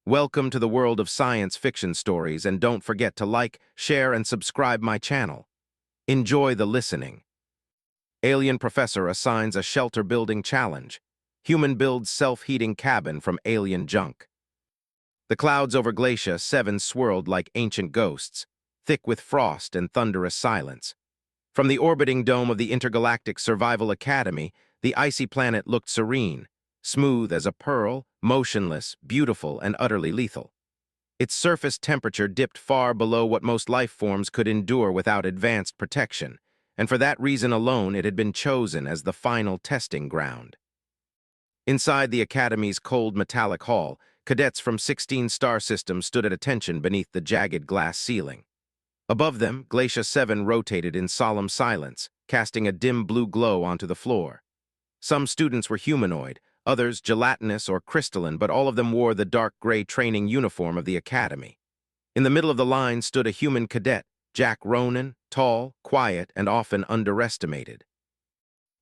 Welcome to the world of science fiction stories, and don't forget to like, share, and subscribe my channel. Enjoy the listening. Alien professor assigns a shelter building challenge. Human builds self-heating cabin from alien junk. The clouds over Glacia 7 swirled like ancient ghosts, thick with frost and thunderous silence. From the orbiting dome of the Intergalactic Survival Academy, the icy planet looked serene, smooth as a pearl, motionless, beautiful, and utterly lethal. Its surface temperature dipped far below what most life forms could endure without advanced protection, and for that reason alone it had been chosen as the final testing ground. Inside the Academy's cold metallic hall, cadets from 16 star systems stood at attention beneath the jagged glass ceiling. Above them, Glacia 7 rotated in solemn silence, casting a dim blue glow onto the floor. Some students were humanoid, others gelatinous or crystalline, but all of them wore the dark gray training uniform of the Academy. In the middle of the line stood a human cadet, Jack Ronan, tall, quiet, and often underestimated.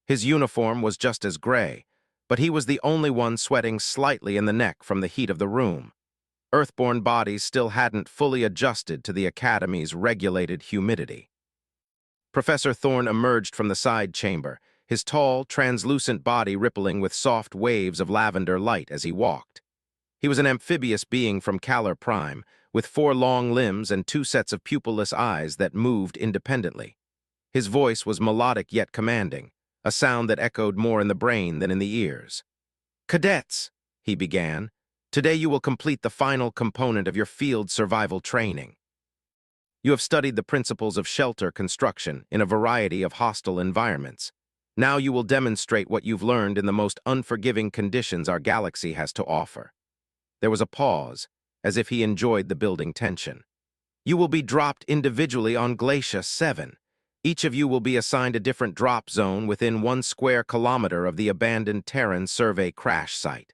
His uniform was just as gray, but he was the only one sweating slightly in the neck from the heat of the room. Earthborn bodies still hadn't fully adjusted to the Academy's regulated humidity. Professor Thorne emerged from the side chamber, his tall, translucent body rippling with soft waves of lavender light as he walked. He was an amphibious being from Calor Prime, with 4 long limbs and 2 sets of pupilless eyes that moved independently. His voice was melodic yet commanding, a sound that echoed more in the brain than in the ears. "Cadets," he began, "today you will complete the final component of your field survival training. You have studied the principles of shelter construction in a variety of hostile environments. Now you will demonstrate what you've learned in the most unforgiving conditions our galaxy has to offer." There was a pause, as if he enjoyed the building tension. "You will be dropped individually on Glacia 7. Each of you will be assigned a different drop zone within 1 square kilometer of the abandoned Terran survey crash site.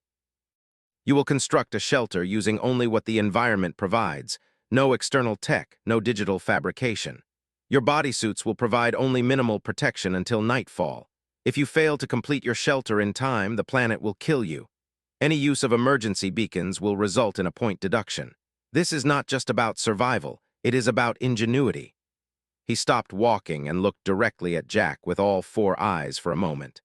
You will construct a shelter using only what the environment provides, no external tech, no digital fabrication. Your bodysuits will provide only minimal protection until nightfall. If you fail to complete your shelter in time, the planet will kill you. Any use of emergency beacons will result in a point deduction. This is not just about survival, it is about ingenuity." He stopped walking and looked directly at Jack with all 4 eyes for a moment.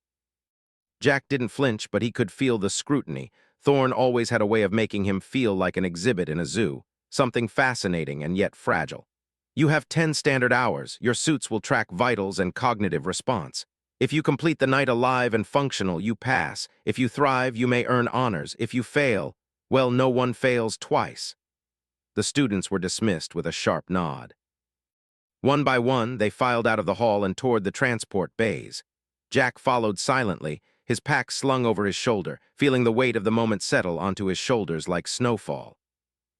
Jack didn't flinch, but he could feel the scrutiny. Thorne always had a way of making him feel like an exhibit in a zoo, something fascinating and yet fragile. "You have 10 standard hours. Your suits will track vitals and cognitive response. If you complete the night alive and functional, you pass. If you thrive, you may earn honors. If you fail, well, no one fails twice." The students were dismissed with a sharp nod. One by one, they filed out of the hall and toward the transport bays. Jack followed silently, his pack slung over his shoulder, feeling the weight of the moment settle onto his shoulders like snowfall.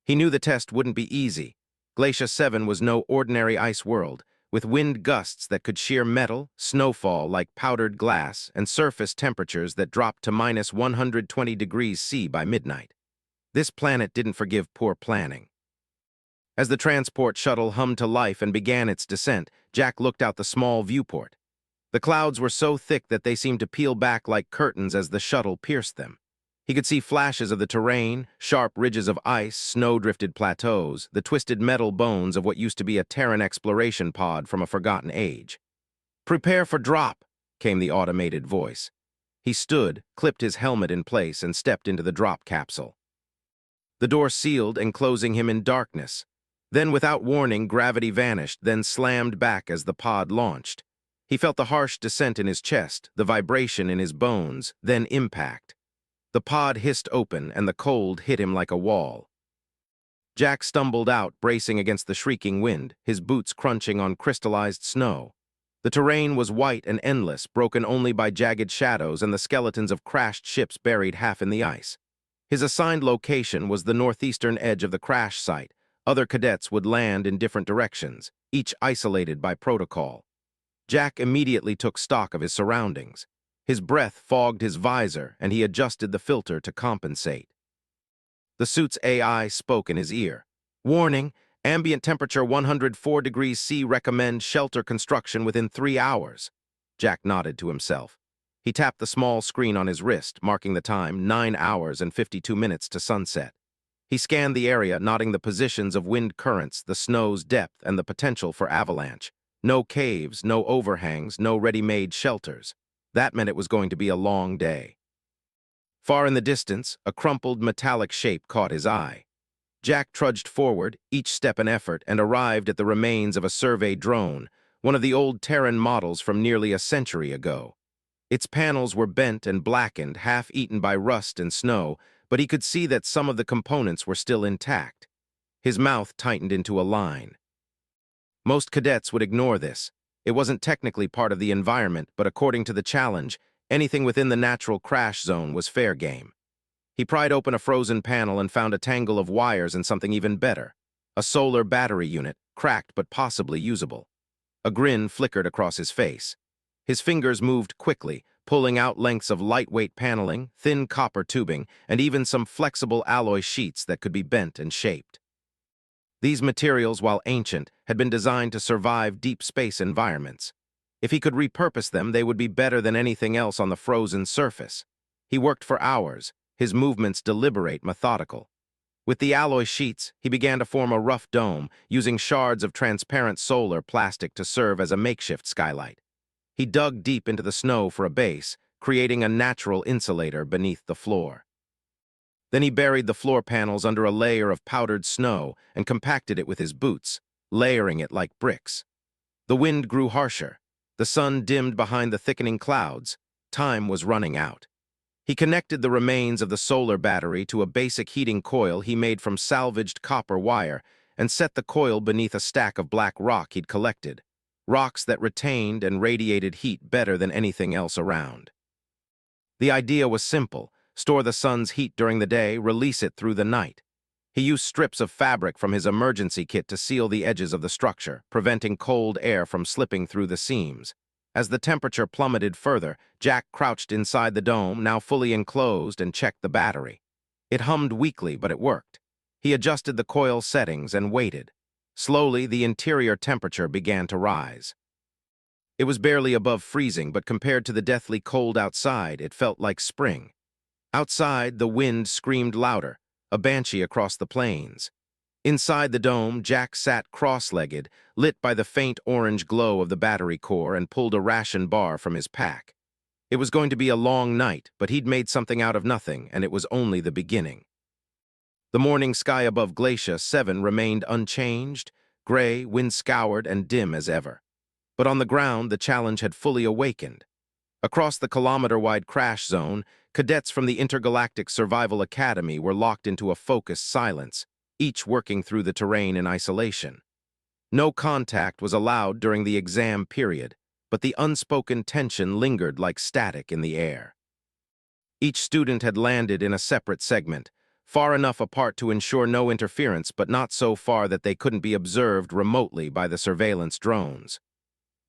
He knew the test wouldn't be easy. Glacia 7 was no ordinary ice world, with wind gusts that could shear metal, snowfall like powdered glass, and surface temperatures that dropped to minus 120 degrees C by midnight. This planet didn't forgive poor planning. As the transport shuttle hummed to life and began its descent, Jack looked out the small viewport. The clouds were so thick that they seemed to peel back like curtains as the shuttle pierced them. He could see flashes of the terrain, sharp ridges of ice, snow-drifted plateaus, the twisted metal bones of what used to be a Terran exploration pod from a forgotten age. "Prepare for drop," came the automated voice. He stood, clipped his helmet in place, and stepped into the drop capsule. The door sealed, enclosing him in darkness. Then, without warning, gravity vanished, then slammed back as the pod launched. He felt the harsh descent in his chest, the vibration in his bones, then impact. The pod hissed open, and the cold hit him like a wall. Jack stumbled out, bracing against the shrieking wind, his boots crunching on crystallized snow. The terrain was white and endless, broken only by jagged shadows and the skeletons of crashed ships buried half in the ice. His assigned location was the northeastern edge of the crash site. Other cadets would land in different directions, each isolated by protocol. Jack immediately took stock of his surroundings. His breath fogged his visor, and he adjusted the filter to compensate. The suit's AI spoke in his ear. "Warning, ambient temperature 104 degrees C. Recommend shelter construction within 3 hours." Jack nodded to himself. He tapped the small screen on his wrist, marking the time, 9 hours and 52 minutes to sunset. He scanned the area, noting the positions of wind currents, the snow's depth, and the potential for avalanche. No caves, no overhangs, no ready-made shelters. That meant it was going to be a long day. Far in the distance, a crumpled metallic shape caught his eye. Jack trudged forward, each step an effort, and arrived at the remains of a survey drone, one of the old Terran models from nearly a century ago. Its panels were bent and blackened, half-eaten by rust and snow, but he could see that some of the components were still intact. His mouth tightened into a line. Most cadets would ignore this. It wasn't technically part of the environment, but according to the challenge, anything within the natural crash zone was fair game. He pried open a frozen panel and found a tangle of wires and something even better. A solar battery unit, cracked but possibly usable. A grin flickered across his face. His fingers moved quickly, pulling out lengths of lightweight paneling, thin copper tubing, and even some flexible alloy sheets that could be bent and shaped. These materials, while ancient, had been designed to survive deep space environments. If he could repurpose them, they would be better than anything else on the frozen surface. He worked for hours, his movements deliberate, methodical. With the alloy sheets, he began to form a rough dome, using shards of transparent solar plastic to serve as a makeshift skylight. He dug deep into the snow for a base, creating a natural insulator beneath the floor. Then he buried the floor panels under a layer of powdered snow and compacted it with his boots, layering it like bricks. The wind grew harsher. The sun dimmed behind the thickening clouds. Time was running out. He connected the remains of the solar battery to a basic heating coil he made from salvaged copper wire and set the coil beneath a stack of black rock he'd collected, rocks that retained and radiated heat better than anything else around. The idea was simple: store the sun's heat during the day, release it through the night. He used strips of fabric from his emergency kit to seal the edges of the structure, preventing cold air from slipping through the seams. As the temperature plummeted further, Jack crouched inside the dome, now fully enclosed, and checked the battery. It hummed weakly, but it worked. He adjusted the coil settings and waited. Slowly, the interior temperature began to rise. It was barely above freezing, but compared to the deathly cold outside, it felt like spring. Outside, the wind screamed louder, a banshee across the plains. Inside the dome, Jack sat cross-legged, lit by the faint orange glow of the battery core, and pulled a ration bar from his pack. It was going to be a long night, but he'd made something out of nothing, and it was only the beginning. The morning sky above Glacier 7 remained unchanged, gray, wind-scoured, and dim as ever. But on the ground, the challenge had fully awakened. Across the kilometer-wide crash zone, cadets from the Intergalactic Survival Academy were locked into a focused silence, each working through the terrain in isolation. No contact was allowed during the exam period, but the unspoken tension lingered like static in the air. Each student had landed in a separate segment, far enough apart to ensure no interference, but not so far that they couldn't be observed remotely by the surveillance drones.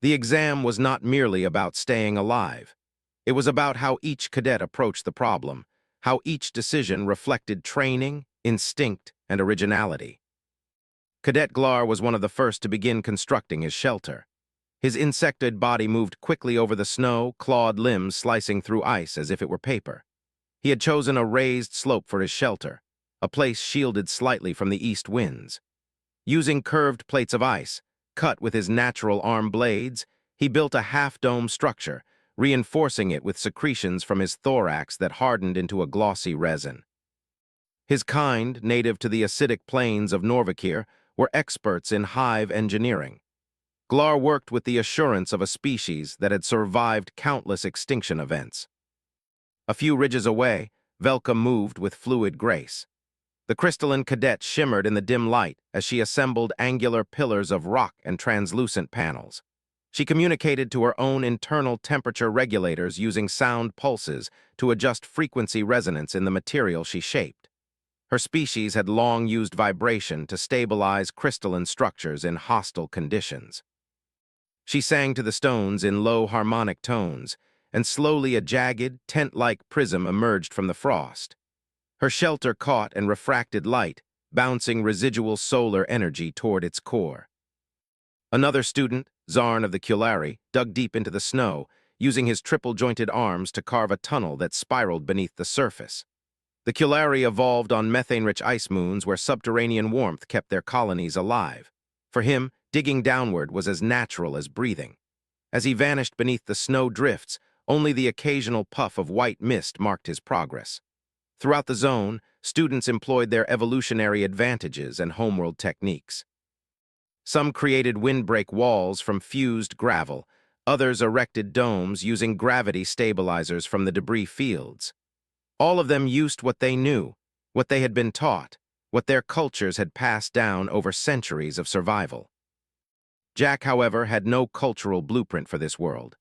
The exam was not merely about staying alive. It was about how each cadet approached the problem, how each decision reflected training, instinct, and originality. Cadet Glar was one of the first to begin constructing his shelter. His insectoid body moved quickly over the snow, clawed limbs slicing through ice as if it were paper. He had chosen a raised slope for his shelter, a place shielded slightly from the east winds. Using curved plates of ice, cut with his natural arm blades, he built a half-dome structure, reinforcing it with secretions from his thorax that hardened into a glossy resin. His kind, native to the acidic plains of Norvakir, were experts in hive engineering. Glar worked with the assurance of a species that had survived countless extinction events. A few ridges away, Velka moved with fluid grace. The crystalline cadet shimmered in the dim light as she assembled angular pillars of rock and translucent panels. She communicated to her own internal temperature regulators using sound pulses to adjust frequency resonance in the material she shaped. Her species had long used vibration to stabilize crystalline structures in hostile conditions. She sang to the stones in low harmonic tones, and slowly a jagged, tent-like prism emerged from the frost. Her shelter caught and refracted light, bouncing residual solar energy toward its core. Another student, Zarn of the Kulari, dug deep into the snow, using his triple-jointed arms to carve a tunnel that spiraled beneath the surface. The Culari evolved on methane-rich ice moons where subterranean warmth kept their colonies alive. For him, digging downward was as natural as breathing. As he vanished beneath the snow drifts, only the occasional puff of white mist marked his progress. Throughout the zone, students employed their evolutionary advantages and homeworld techniques. Some created windbreak walls from fused gravel, others erected domes using gravity stabilizers from the debris fields. All of them used what they knew, what they had been taught, what their cultures had passed down over centuries of survival. Jack, however, had no cultural blueprint for this world.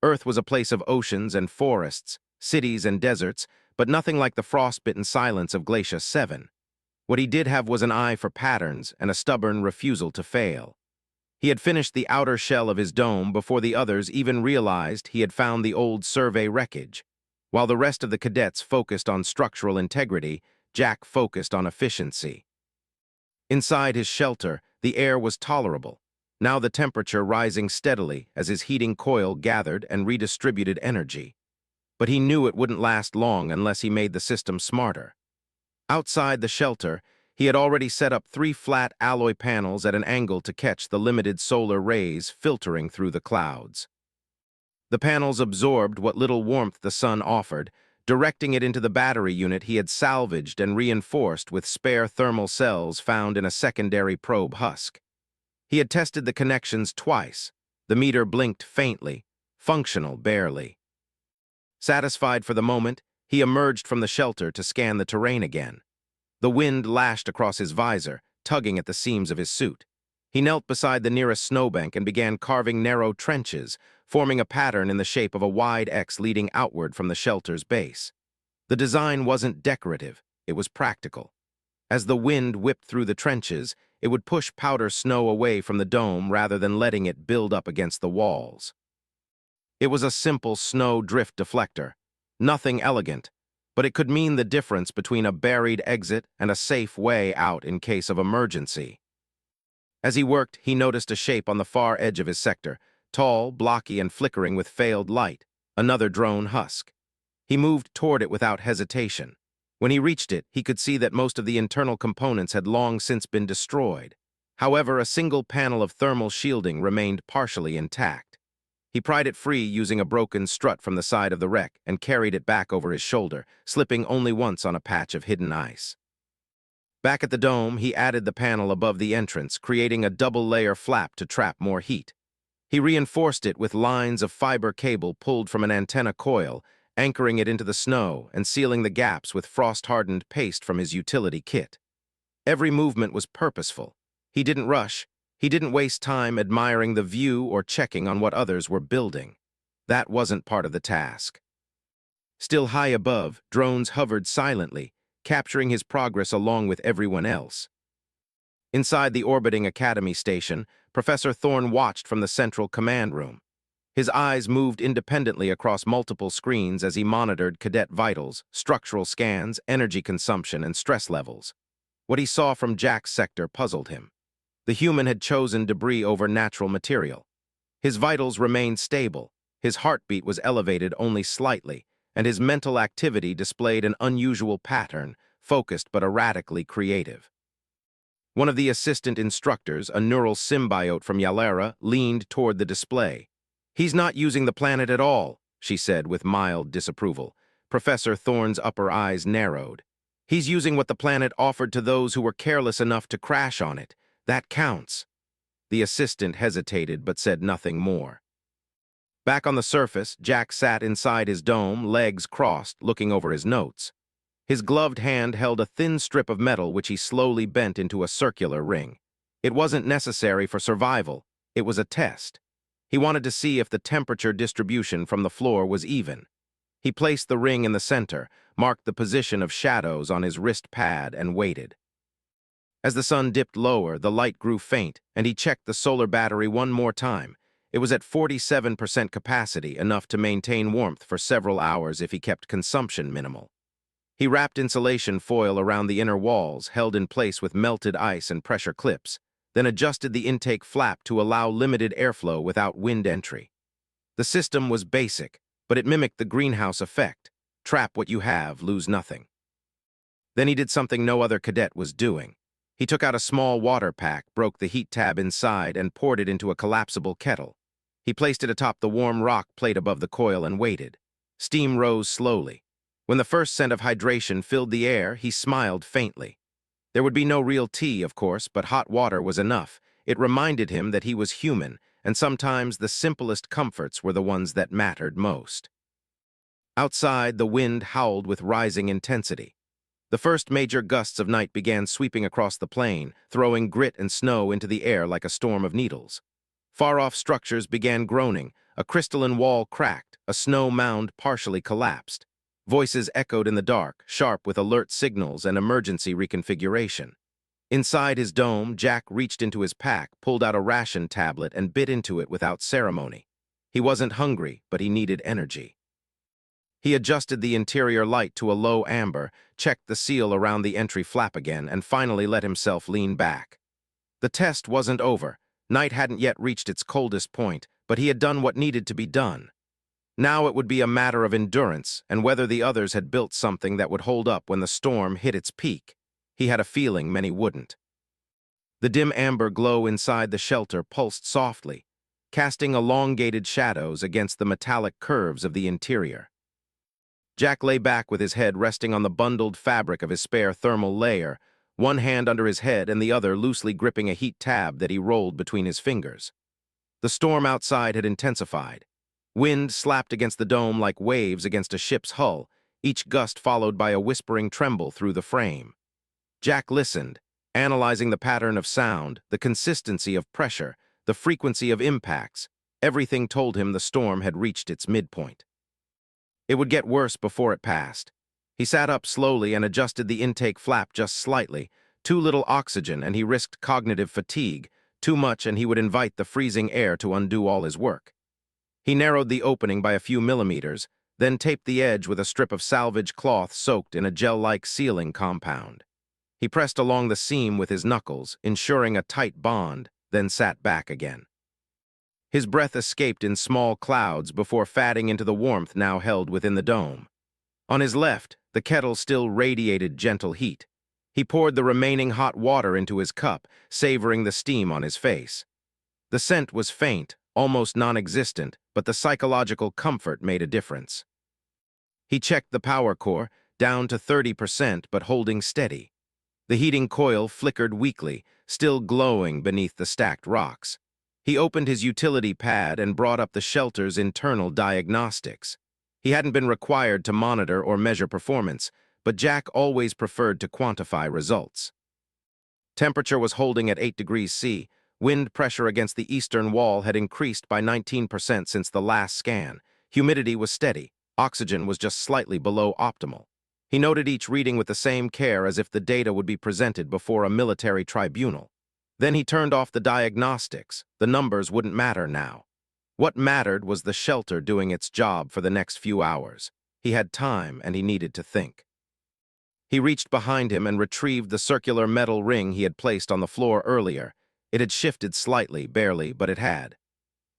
Earth was a place of oceans and forests, cities and deserts, but nothing like the frostbitten silence of Glacier 7. What he did have was an eye for patterns and a stubborn refusal to fail. He had finished the outer shell of his dome before the others even realized he had found the old survey wreckage. While the rest of the cadets focused on structural integrity, Jack focused on efficiency. Inside his shelter, the air was tolerable, now the temperature rising steadily as his heating coil gathered and redistributed energy. But he knew it wouldn't last long unless he made the system smarter. Outside the shelter, he had already set up 3 flat alloy panels at an angle to catch the limited solar rays filtering through the clouds. The panels absorbed what little warmth the sun offered, directing it into the battery unit he had salvaged and reinforced with spare thermal cells found in a secondary probe husk. He had tested the connections twice. The meter blinked faintly, functional barely. Satisfied for the moment, he emerged from the shelter to scan the terrain again. The wind lashed across his visor, tugging at the seams of his suit. He knelt beside the nearest snowbank and began carving narrow trenches, forming a pattern in the shape of a wide X leading outward from the shelter's base. The design wasn't decorative, it was practical. As the wind whipped through the trenches, it would push powder snow away from the dome rather than letting it build up against the walls. It was a simple snow drift deflector, nothing elegant, but it could mean the difference between a buried exit and a safe way out in case of emergency. As he worked, he noticed a shape on the far edge of his sector, tall, blocky, and flickering with failed light, another drone husk. He moved toward it without hesitation. When he reached it, he could see that most of the internal components had long since been destroyed. However, a single panel of thermal shielding remained partially intact. He pried it free using a broken strut from the side of the wreck and carried it back over his shoulder, slipping only once on a patch of hidden ice. Back at the dome, he added the panel above the entrance, creating a double-layer flap to trap more heat. He reinforced it with lines of fiber cable pulled from an antenna coil, anchoring it into the snow and sealing the gaps with frost-hardened paste from his utility kit. Every movement was purposeful. He didn't rush. He didn't waste time admiring the view or checking on what others were building. That wasn't part of the task. Still high above, drones hovered silently, capturing his progress along with everyone else. Inside the orbiting Academy station, Professor Thorne watched from the central command room. His eyes moved independently across multiple screens as he monitored cadet vitals, structural scans, energy consumption, and stress levels. What he saw from Jack's sector puzzled him. The human had chosen debris over natural material. His vitals remained stable, his heartbeat was elevated only slightly, and his mental activity displayed an unusual pattern, focused but erratically creative. One of the assistant instructors, a neural symbiote from Yalera, leaned toward the display. "He's not using the planet at all," she said with mild disapproval. Professor Thorne's upper eyes narrowed. "He's using what the planet offered to those who were careless enough to crash on it. That counts." The assistant hesitated but said nothing more. Back on the surface, Jack sat inside his dome, legs crossed, looking over his notes. His gloved hand held a thin strip of metal which he slowly bent into a circular ring. It wasn't necessary for survival, it was a test. He wanted to see if the temperature distribution from the floor was even. He placed the ring in the center, marked the position of shadows on his wrist pad, and waited. As the sun dipped lower, the light grew faint, and he checked the solar battery one more time. It was at 47% capacity, enough to maintain warmth for several hours if he kept consumption minimal. He wrapped insulation foil around the inner walls, held in place with melted ice and pressure clips, then adjusted the intake flap to allow limited airflow without wind entry. The system was basic, but it mimicked the greenhouse effect. Trap what you have, lose nothing. Then he did something no other cadet was doing. He took out a small water pack, broke the heat tab inside, and poured it into a collapsible kettle. He placed it atop the warm rock plate above the coil and waited. Steam rose slowly. When the first scent of hydration filled the air, he smiled faintly. There would be no real tea, of course, but hot water was enough. It reminded him that he was human, and sometimes the simplest comforts were the ones that mattered most. Outside, the wind howled with rising intensity. The first major gusts of night began sweeping across the plain, throwing grit and snow into the air like a storm of needles. Far-off structures began groaning, a crystalline wall cracked, a snow mound partially collapsed. Voices echoed in the dark, sharp with alert signals and emergency reconfiguration. Inside his dome, Jack reached into his pack, pulled out a ration tablet, and bit into it without ceremony. He wasn't hungry, but he needed energy. He adjusted the interior light to a low amber, checked the seal around the entry flap again, and finally let himself lean back. The test wasn't over. Night hadn't yet reached its coldest point, but he had done what needed to be done. Now it would be a matter of endurance and whether the others had built something that would hold up when the storm hit its peak. He had a feeling many wouldn't. The dim amber glow inside the shelter pulsed softly, casting elongated shadows against the metallic curves of the interior. Jack lay back with his head resting on the bundled fabric of his spare thermal layer, one hand under his head and the other loosely gripping a heat tab that he rolled between his fingers. The storm outside had intensified. Wind slapped against the dome like waves against a ship's hull, each gust followed by a whispering tremble through the frame. Jack listened, analyzing the pattern of sound, the consistency of pressure, the frequency of impacts. Everything told him the storm had reached its midpoint. It would get worse before it passed. He sat up slowly and adjusted the intake flap just slightly. Too little oxygen, and he risked cognitive fatigue. Too much, and he would invite the freezing air to undo all his work. He narrowed the opening by a few millimeters, then taped the edge with a strip of salvage cloth soaked in a gel-like sealing compound. He pressed along the seam with his knuckles, ensuring a tight bond, then sat back again. His breath escaped in small clouds before fatting into the warmth now held within the dome. On his left, the kettle still radiated gentle heat. He poured the remaining hot water into his cup, savoring the steam on his face. The scent was faint, almost non-existent, but the psychological comfort made a difference. He checked the power core, down to 30% but holding steady. The heating coil flickered weakly, still glowing beneath the stacked rocks. He opened his utility pad and brought up the shelter's internal diagnostics. He hadn't been required to monitor or measure performance, but Jack always preferred to quantify results. Temperature was holding at 8 degrees C. Wind pressure against the eastern wall had increased by 19% since the last scan. Humidity was steady. Oxygen was just slightly below optimal. He noted each reading with the same care as if the data would be presented before a military tribunal. Then he turned off the diagnostics. The numbers wouldn't matter now. What mattered was the shelter doing its job for the next few hours. He had time, and he needed to think. He reached behind him and retrieved the circular metal ring he had placed on the floor earlier. It had shifted slightly, barely, but it had.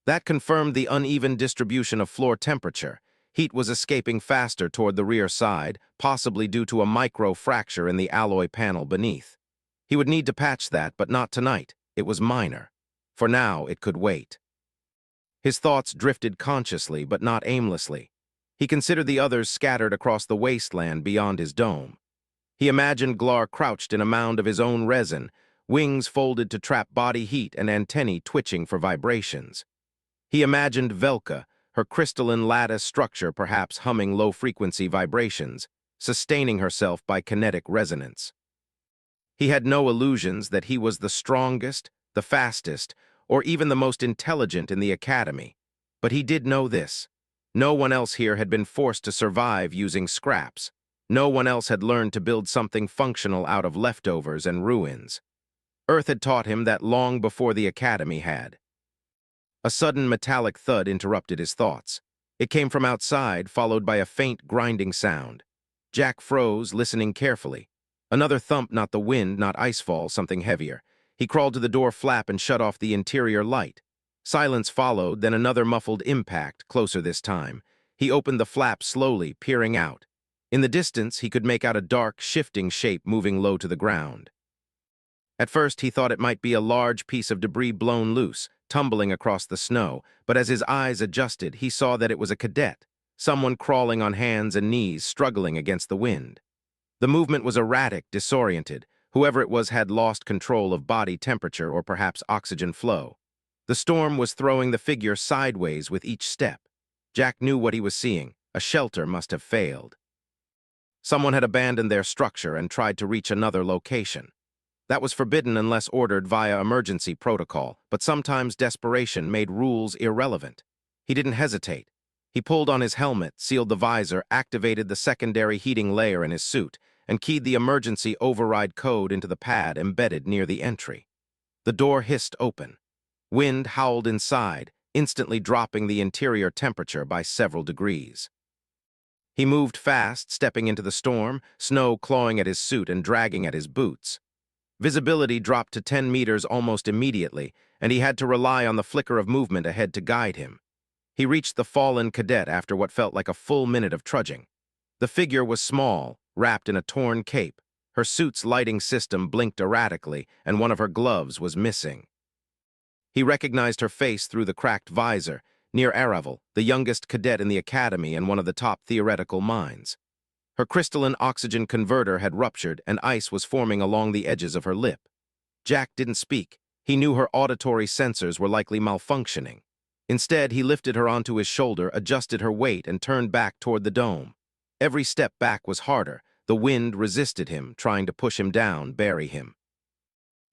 That confirmed the uneven distribution of floor temperature. Heat was escaping faster toward the rear side, possibly due to a micro-fracture in the alloy panel beneath. He would need to patch that, but not tonight. It was minor. For now, it could wait. His thoughts drifted consciously, but not aimlessly. He considered the others scattered across the wasteland beyond his dome. He imagined Glar crouched in a mound of his own resin, wings folded to trap body heat and antennae twitching for vibrations. He imagined Velka, her crystalline lattice structure perhaps humming low-frequency vibrations, sustaining herself by kinetic resonance. He had no illusions that he was the strongest, the fastest, or even the most intelligent in the academy. But he did know this. No one else here had been forced to survive using scraps. No one else had learned to build something functional out of leftovers and ruins. Earth had taught him that long before the academy had. A sudden metallic thud interrupted his thoughts. It came from outside, followed by a faint grinding sound. Jack froze, listening carefully. Another thump, not the wind, not icefall, something heavier. He crawled to the door flap and shut off the interior light. Silence followed, then another muffled impact, closer this time. He opened the flap slowly, peering out. In the distance, he could make out a dark, shifting shape moving low to the ground. At first, he thought it might be a large piece of debris blown loose, tumbling across the snow, but as his eyes adjusted, he saw that it was a cadet, someone crawling on hands and knees, struggling against the wind. The movement was erratic, disoriented. Whoever it was had lost control of body temperature or perhaps oxygen flow. The storm was throwing the figure sideways with each step. Jack knew what he was seeing. A shelter must have failed. Someone had abandoned their structure and tried to reach another location. That was forbidden unless ordered via emergency protocol, but sometimes desperation made rules irrelevant. He didn't hesitate. He pulled on his helmet, sealed the visor, activated the secondary heating layer in his suit, and keyed the emergency override code into the pad embedded near the entry. The door hissed open. Wind howled inside, instantly dropping the interior temperature by several degrees. He moved fast, stepping into the storm, snow clawing at his suit and dragging at his boots. Visibility dropped to 10 meters almost immediately, and he had to rely on the flicker of movement ahead to guide him. He reached the fallen cadet after what felt like a full minute of trudging. The figure was small, wrapped in a torn cape. Her suit's lighting system blinked erratically, and one of her gloves was missing. He recognized her face through the cracked visor, near Aravel, the youngest cadet in the academy and one of the top theoretical minds. Her crystalline oxygen converter had ruptured, and ice was forming along the edges of her lip. Jack didn't speak. He knew her auditory sensors were likely malfunctioning. Instead, he lifted her onto his shoulder, adjusted her weight, and turned back toward the dome. Every step back was harder. The wind resisted him, trying to push him down, bury him.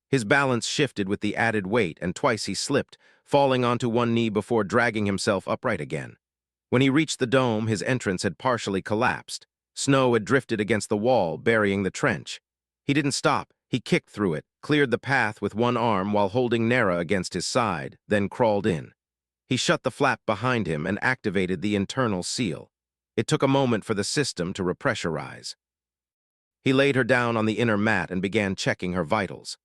His balance shifted with the added weight, and twice he slipped, falling onto one knee before dragging himself upright again. When he reached the dome, his entrance had partially collapsed. Snow had drifted against the wall, burying the trench. He didn't stop. He kicked through it, cleared the path with one arm while holding Nera against his side, then crawled in. He shut the flap behind him and activated the internal seal. It took a moment for the system to repressurize. He laid her down on the inner mat and began checking her vitals.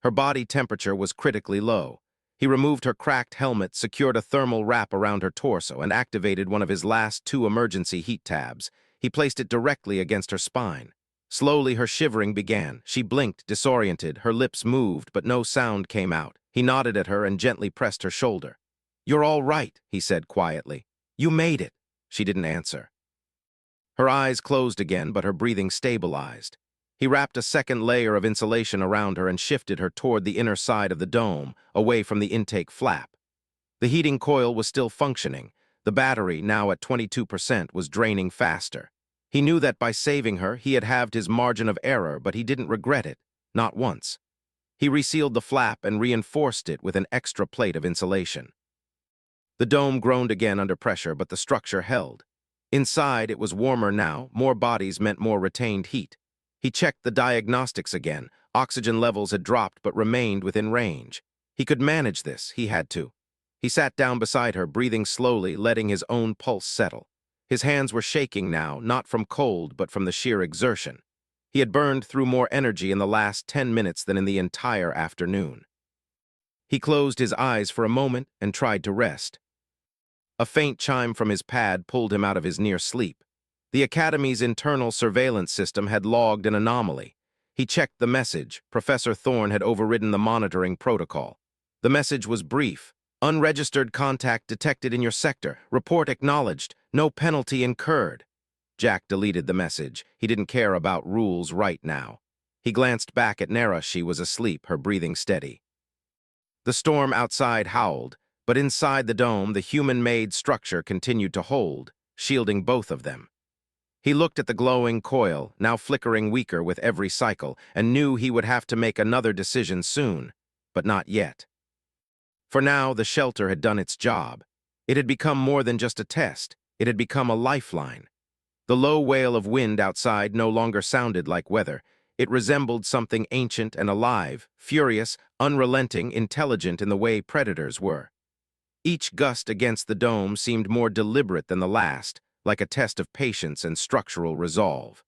Her body temperature was critically low. He removed her cracked helmet, secured a thermal wrap around her torso, and activated one of his last 2 emergency heat tabs. He placed it directly against her spine. Slowly, her shivering began. She blinked, disoriented. Her lips moved, but no sound came out. He nodded at her and gently pressed her shoulder. "You're all right," he said quietly. "You made it." She didn't answer. Her eyes closed again, but her breathing stabilized. He wrapped a second layer of insulation around her and shifted her toward the inner side of the dome, away from the intake flap. The heating coil was still functioning. The battery, now at 22%, was draining faster. He knew that by saving her, he had halved his margin of error, but he didn't regret it, not once. He resealed the flap and reinforced it with an extra plate of insulation. The dome groaned again under pressure, but the structure held. Inside, it was warmer now. More bodies meant more retained heat. He checked the diagnostics again. Oxygen levels had dropped but remained within range. He could manage this. He had to. He sat down beside her, breathing slowly, letting his own pulse settle. His hands were shaking now, not from cold, but from the sheer exertion. He had burned through more energy in the last 10 minutes than in the entire afternoon. He closed his eyes for a moment and tried to rest. A faint chime from his pad pulled him out of his near sleep. The Academy's internal surveillance system had logged an anomaly. He checked the message. Professor Thorne had overridden the monitoring protocol. The message was brief. "Unregistered contact detected in your sector. Report acknowledged. No penalty incurred." Jack deleted the message. He didn't care about rules right now. He glanced back at Nera. She was asleep, her breathing steady. The storm outside howled, but inside the dome, the human-made structure continued to hold, shielding both of them. He looked at the glowing coil, now flickering weaker with every cycle, and knew he would have to make another decision soon, but not yet. For now, the shelter had done its job. It had become more than just a test. It had become a lifeline. The low wail of wind outside no longer sounded like weather. It resembled something ancient and alive, furious, unrelenting, intelligent in the way predators were. Each gust against the dome seemed more deliberate than the last, like a test of patience and structural resolve.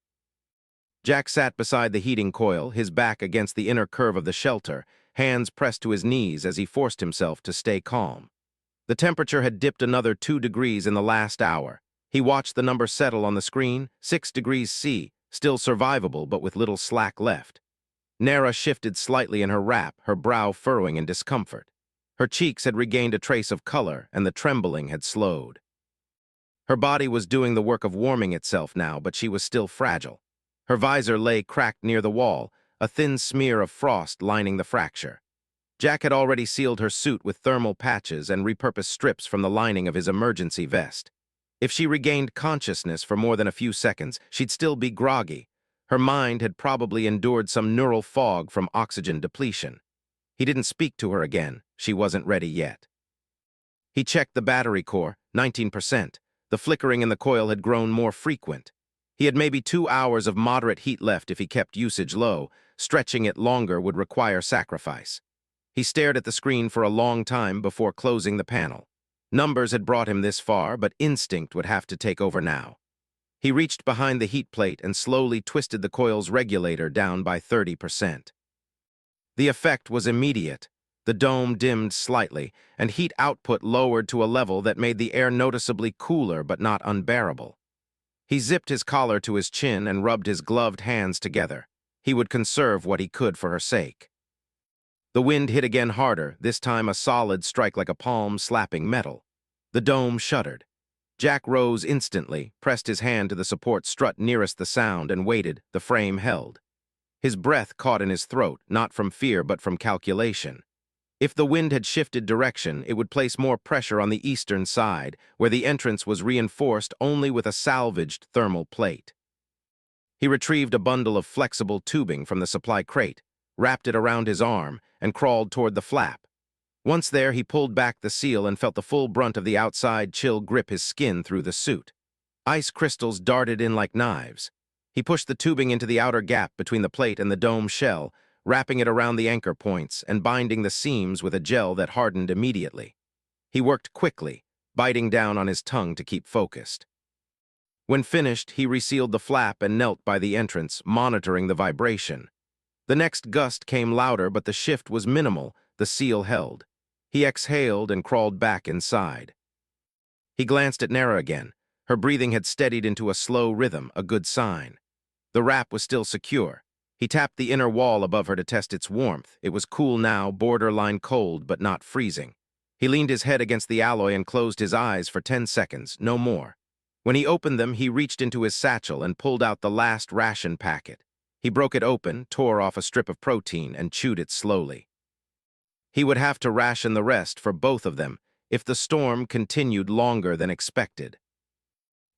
Jack sat beside the heating coil, his back against the inner curve of the shelter, hands pressed to his knees as he forced himself to stay calm. The temperature had dipped another 2 degrees in the last hour. He watched the number settle on the screen, 6 degrees C, still survivable but with little slack left. Nara shifted slightly in her wrap, her brow furrowing in discomfort. Her cheeks had regained a trace of color, and the trembling had slowed. Her body was doing the work of warming itself now, but she was still fragile. Her visor lay cracked near the wall, a thin smear of frost lining the fracture. Jack had already sealed her suit with thermal patches and repurposed strips from the lining of his emergency vest. If she regained consciousness for more than a few seconds, she'd still be groggy. Her mind had probably endured some neural fog from oxygen depletion. He didn't speak to her again. She wasn't ready yet. He checked the battery core, 19%. The flickering in the coil had grown more frequent. He had maybe 2 hours of moderate heat left if he kept usage low. Stretching it longer would require sacrifice. He stared at the screen for a long time before closing the panel. Numbers had brought him this far, but instinct would have to take over now. He reached behind the heat plate and slowly twisted the coil's regulator down by 30%. The effect was immediate. The dome dimmed slightly, and heat output lowered to a level that made the air noticeably cooler but not unbearable. He zipped his collar to his chin and rubbed his gloved hands together. He would conserve what he could for her sake. The wind hit again harder, this time a solid strike like a palm slapping metal. The dome shuddered. Jack rose instantly, pressed his hand to the support strut nearest the sound, and waited. The frame held. His breath caught in his throat, not from fear but from calculation. If the wind had shifted direction, it would place more pressure on the eastern side, where the entrance was reinforced only with a salvaged thermal plate. He retrieved a bundle of flexible tubing from the supply crate, wrapped it around his arm, and crawled toward the flap. Once there, he pulled back the seal and felt the full brunt of the outside chill grip his skin through the suit. Ice crystals darted in like knives. He pushed the tubing into the outer gap between the plate and the dome shell, wrapping it around the anchor points and binding the seams with a gel that hardened immediately. He worked quickly, biting down on his tongue to keep focused. When finished, he resealed the flap and knelt by the entrance, monitoring the vibration. The next gust came louder, but the shift was minimal. The seal held. He exhaled and crawled back inside. He glanced at Nara again. Her breathing had steadied into a slow rhythm, a good sign. The wrap was still secure. He tapped the inner wall above her to test its warmth. It was cool now, borderline cold, but not freezing. He leaned his head against the alloy and closed his eyes for 10 seconds, no more. When he opened them, he reached into his satchel and pulled out the last ration packet. He broke it open, tore off a strip of protein, and chewed it slowly. He would have to ration the rest for both of them if the storm continued longer than expected.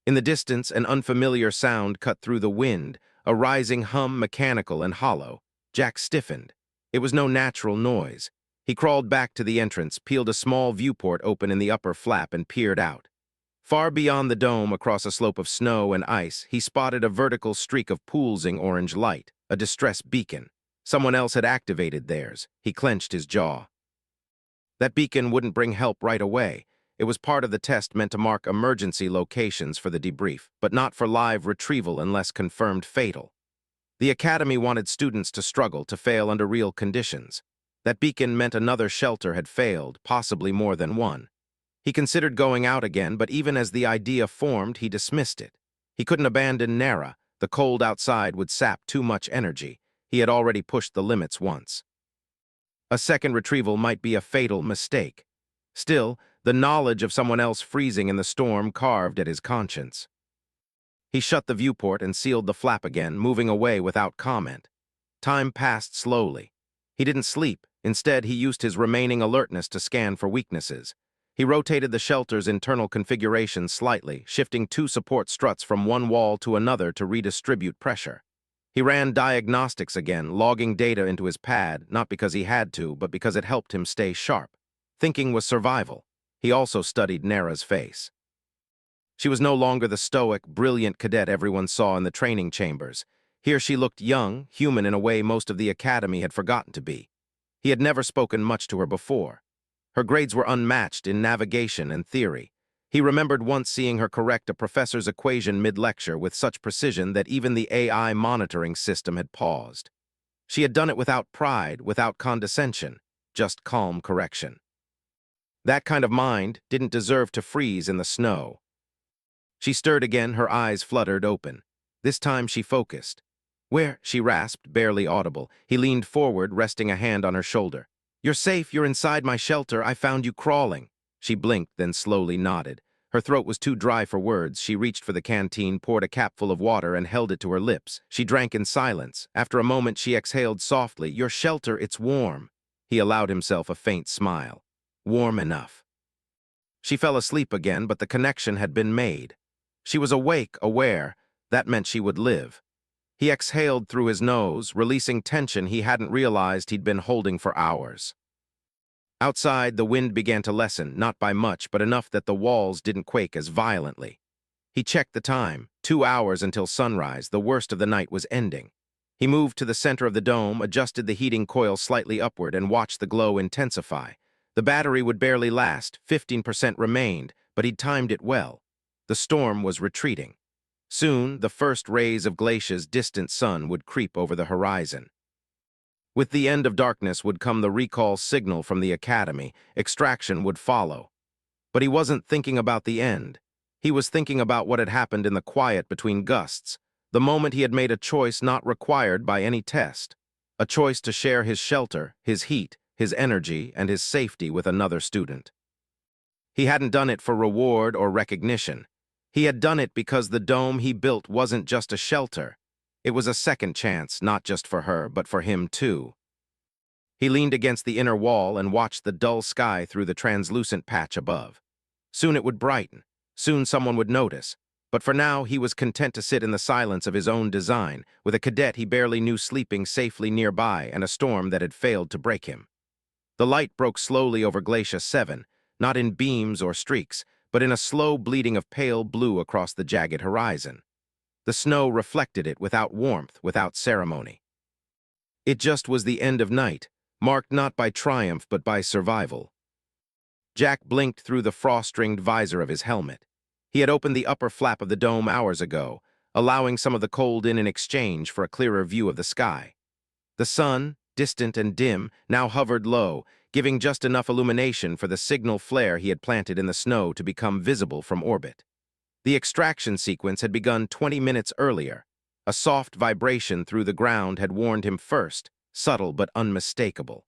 In the distance, an unfamiliar sound cut through the wind, a rising hum, mechanical and hollow. Jack stiffened. It was no natural noise. He crawled back to the entrance, peeled a small viewport open in the upper flap, and peered out. Far beyond the dome, across a slope of snow and ice, he spotted a vertical streak of pulsing orange light, a distress beacon. Someone else had activated theirs. He clenched his jaw. That beacon wouldn't bring help right away. It was part of the test meant to mark emergency locations for the debrief, but not for live retrieval unless confirmed fatal. The Academy wanted students to struggle, to fail under real conditions. That beacon meant another shelter had failed, possibly more than one. He considered going out again, but even as the idea formed, he dismissed it. He couldn't abandon Nara. The cold outside would sap too much energy. He had already pushed the limits once. A second retrieval might be a fatal mistake. Still, the knowledge of someone else freezing in the storm carved at his conscience. He shut the viewport and sealed the flap again, moving away without comment. Time passed slowly. He didn't sleep. Instead, he used his remaining alertness to scan for weaknesses. He rotated the shelter's internal configuration slightly, shifting 2 support struts from one wall to another to redistribute pressure. He ran diagnostics again, logging data into his pad, not because he had to, but because it helped him stay sharp. Thinking was survival. He also studied Nara's face. She was no longer the stoic, brilliant cadet everyone saw in the training chambers. Here she looked young, human in a way most of the Academy had forgotten to be. He had never spoken much to her before. Her grades were unmatched in navigation and theory. He remembered once seeing her correct a professor's equation mid-lecture with such precision that even the AI monitoring system had paused. She had done it without pride, without condescension, just calm correction. That kind of mind didn't deserve to freeze in the snow. She stirred again, her eyes fluttered open. This time she focused. "Where?" she rasped, barely audible. He leaned forward, resting a hand on her shoulder. "You're safe, you're inside my shelter, I found you crawling." She blinked, then slowly nodded. Her throat was too dry for words. She reached for the canteen, poured a capful of water, and held it to her lips. She drank in silence. After a moment, she exhaled softly. "Your shelter, it's warm." He allowed himself a faint smile. "Warm enough." She fell asleep again, but the connection had been made. She was awake, aware. That meant she would live. He exhaled through his nose, releasing tension he hadn't realized he'd been holding for hours. Outside, the wind began to lessen, not by much, but enough that the walls didn't quake as violently. He checked the time. 2 hours until sunrise. The worst of the night was ending. He moved to the center of the dome, adjusted the heating coil slightly upward, and watched the glow intensify. The battery would barely last, 15% remained, but he'd timed it well. The storm was retreating. Soon, the first rays of Glacia's distant sun would creep over the horizon. With the end of darkness would come the recall signal from the Academy. Extraction would follow. But he wasn't thinking about the end. He was thinking about what had happened in the quiet between gusts, the moment he had made a choice not required by any test. A choice to share his shelter, his heat, his energy, and his safety with another student. He hadn't done it for reward or recognition. He had done it because the dome he built wasn't just a shelter. It was a second chance, not just for her, but for him too. He leaned against the inner wall and watched the dull sky through the translucent patch above. Soon it would brighten. Soon someone would notice. But for now, he was content to sit in the silence of his own design, with a cadet he barely knew sleeping safely nearby and a storm that had failed to break him. The light broke slowly over Glacia 7, not in beams or streaks, but in a slow bleeding of pale blue across the jagged horizon. The snow reflected it without warmth, without ceremony. It just was the end of night, marked not by triumph but by survival. Jack blinked through the frost-ringed visor of his helmet. He had opened the upper flap of the dome hours ago, allowing some of the cold in exchange for a clearer view of the sky. The sun, distant and dim, now hovered low, giving just enough illumination for the signal flare he had planted in the snow to become visible from orbit. The extraction sequence had begun 20 minutes earlier. A soft vibration through the ground had warned him first, subtle but unmistakable.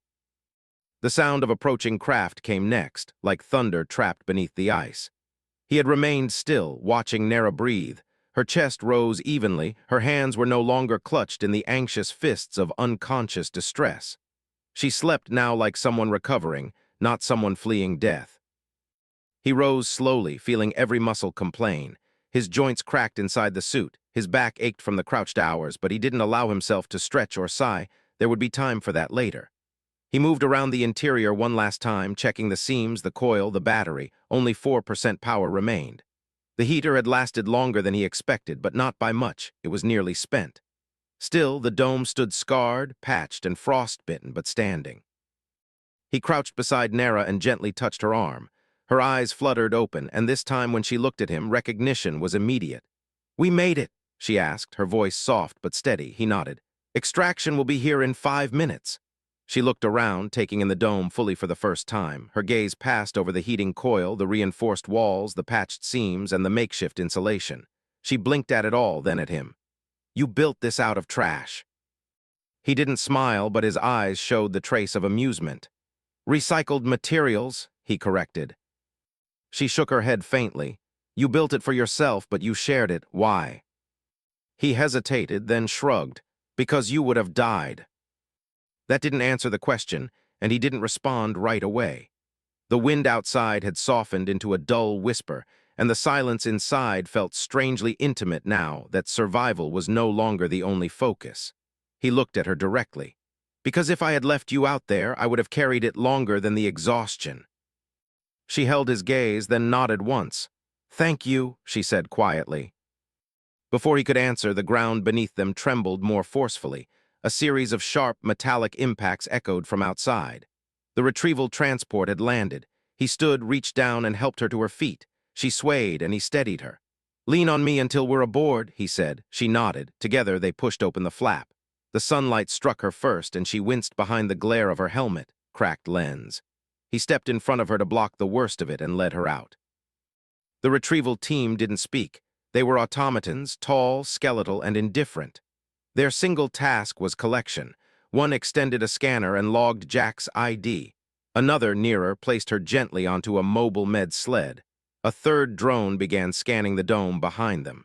The sound of approaching craft came next, like thunder trapped beneath the ice. He had remained still, watching Nera breathe. Her chest rose evenly, her hands were no longer clutched in the anxious fists of unconscious distress. She slept now like someone recovering, not someone fleeing death. He rose slowly, feeling every muscle complain. His joints cracked inside the suit. His back ached from the crouched hours, but he didn't allow himself to stretch or sigh. There would be time for that later. He moved around the interior one last time, checking the seams, the coil, the battery. Only 4% power remained. The heater had lasted longer than he expected, but not by much. It was nearly spent. Still, the dome stood scarred, patched, and frostbitten, but standing. He crouched beside Nera and gently touched her arm. Her eyes fluttered open, and this time when she looked at him, recognition was immediate. "We made it," she asked, her voice soft but steady. He nodded. "Extraction will be here in 5 minutes." She looked around, taking in the dome fully for the first time. Her gaze passed over the heating coil, the reinforced walls, the patched seams, and the makeshift insulation. She blinked at it all, then at him. "You built this out of trash." He didn't smile, but his eyes showed the trace of amusement. "Recycled materials," he corrected. She shook her head faintly. "You built it for yourself, but you shared it. Why?" He hesitated, then shrugged. "Because you would have died." That didn't answer the question, and he didn't respond right away. The wind outside had softened into a dull whisper, and the silence inside felt strangely intimate now that survival was no longer the only focus. He looked at her directly. "Because if I had left you out there, I would have carried it longer than the exhaustion." She held his gaze, then nodded once. "Thank you," she said quietly. Before he could answer, the ground beneath them trembled more forcefully. A series of sharp, metallic impacts echoed from outside. The retrieval transport had landed. He stood, reached down, and helped her to her feet. She swayed, and he steadied her. "Lean on me until we're aboard," he said. She nodded. Together, they pushed open the flap. The sunlight struck her first, and she winced behind the glare of her helmet, cracked lens. He stepped in front of her to block the worst of it and led her out. The retrieval team didn't speak. They were automatons, tall, skeletal, and indifferent. Their single task was collection. One extended a scanner and logged Jack's ID. Another, nearer, placed her gently onto a mobile med sled. A third drone began scanning the dome behind them.